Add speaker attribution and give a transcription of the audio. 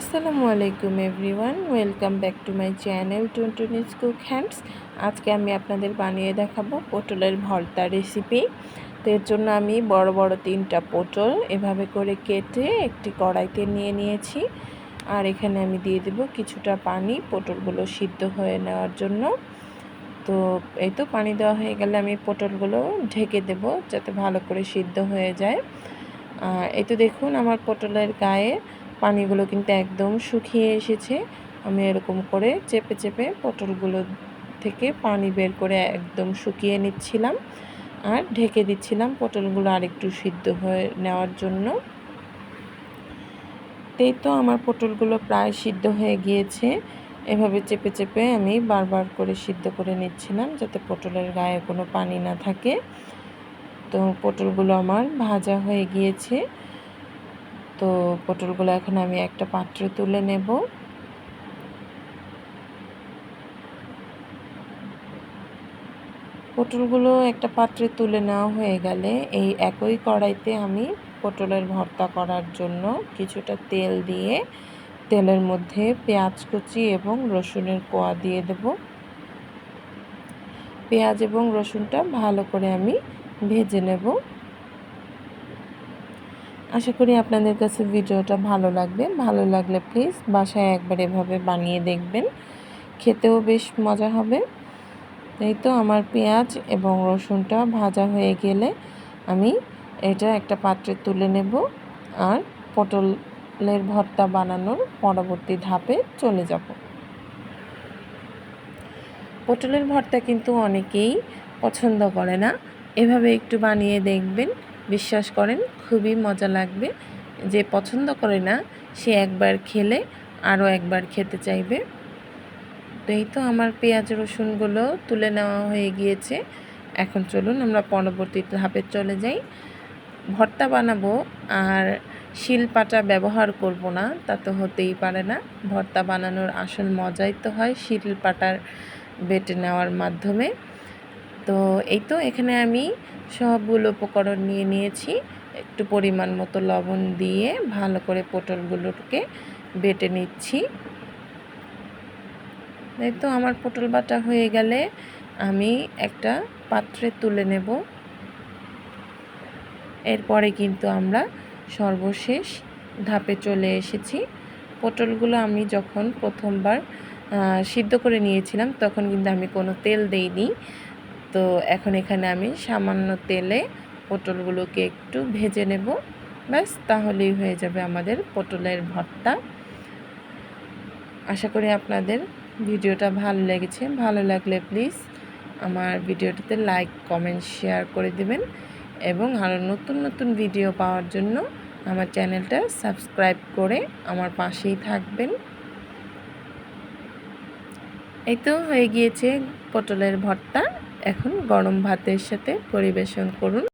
Speaker 1: আসসালামু আলাইকুম everyone, welcome back to my channel টুনটুনিস কুক হ্যান্ডস। আজকে আমি আপনাদের বানিয়ে দেখাবো পটলের ভর্তা রেসিপি। তো এর জন্য আমি বড় বড় 3টা পটল এভাবে করে কেটে একটি কড়াইতে নিয়ে নিয়েছি। আর এখানে আমি দিয়ে দেব কিছুটা পানি পটলগুলো সিদ্ধ হয়ে নেওয়ার জন্য। তো এই তো পানি দেওয়া হয়ে গেলে আমি পটলগুলো ঢেকে দেব যাতে ভালো করে সিদ্ধ হয়ে যায়। এই তো দেখুন আমার পটলের গায়ে পানিগুলো কিন্তু একদম শুকিয়ে এসেছে। আমি এরকম করে চেপে চেপে পটলগুলো থেকে পানি বের করে একদম শুকিয়ে নিচ্ছিলাম আর ঢেকে দিচ্ছিলাম পটলগুলো আরেকটু সিদ্ধ হয়ে নেওয়ার জন্য। এই তো আমার পটলগুলো প্রায় সিদ্ধ হয়ে গিয়েছে। এভাবে চেপে চেপে আমি বারবার করে সিদ্ধ করে নিচ্ছিলাম যাতে পটলের গায়ে কোনো পানি না থাকে। তো পটলগুলো আমার ভাজা হয়ে গিয়েছে। তো পটলগুলো এখন আমি একটা পাত্রে তুলে নেব। পটলগুলো একটা পাত্রে তুলে নেওয়া হয়ে গেলে এই একই কড়াইতে আমি পটলের ভর্তা করার জন্য কিছুটা তেল দিয়ে তেলের মধ্যে পেঁয়াজ কুচি এবং রসুনের কোয়া দিয়ে দেব। পেঁয়াজ এবং রসুনটা ভালো করে আমি ভেজে নেব। আশা করি আপনাদের কাছে ভিডিওটা ভালো লাগবে। ভালো লাগলে প্লিজ বাসায় একবার এভাবে বানিয়ে দেখবেন, খেতেও বেশ মজা হবে। এই তো আমার পেঁয়াজ এবং রসুনটা ভাজা হয়ে গেলে আমি এটা একটা পাত্রে তুলে নেব আর পটলের ভর্তা বানানোর পরবর্তী ধাপে চলে যাব। পটলের ভর্তা কিন্তু অনেকেই পছন্দ করে না, এভাবে একটু বানিয়ে দেখবেন, বিশ্বাস করেন খুবই মজা লাগবে। যে পছন্দ করে না সে একবার খেলে আরও একবার খেতে চাইবে। তো এই তো আমার পেঁয়াজ রসুনগুলো তুলে নেওয়া হয়ে গিয়েছে। এখন চলুন আমরা পরবর্তী ধাপে চলে যাই। ভর্তা বানাবো আর শিলপাটা ব্যবহার করব না, তা তো হতেই পারে না। ভর্তা বানানোর আসল মজাই তো হয় শিলপাটার বেটে নেওয়ার মাধ্যমে। তো এই তো এখানে আমি সবগুলো উপকরণ নিয়ে নিয়েছি। একটু পরিমাণ মতো লবণ দিয়ে ভালো করে পটলগুলোকে বেটে নিচ্ছি। এই তো আমার পটল বাটা হয়ে গেলে আমি একটা পাত্রে তুলে নেব। এরপরে কিন্তু আমরা সর্বশেষ ধাপে চলে এসেছি। পটলগুলো আমি যখন প্রথমবার সিদ্ধ করে নিয়েছিলাম তখন কিন্তু আমি কোনো তেল দেইনি। তো এখন এখানে আমি সামান্য তেলে পটলগুলোকে একটু ভেজে নেব, ব্যাস তাহলেই হয়ে যাবে আমাদের পটলের ভর্তা। আশা করি আপনাদের ভিডিওটা ভালো লেগেছে। ভালো লাগলে প্লিজ আমার ভিডিওটিতে লাইক কমেন্ট শেয়ার করে দেবেন এবং আরও নতুন নতুন ভিডিও পাওয়ার জন্য আমার চ্যানেলটা সাবস্ক্রাইব করে আমার পাশেই থাকবেন। এই তো হয়ে গিয়েছে পটলের ভর্তা। এখন গরম ভাতের সাথে পরিবেশন করুন।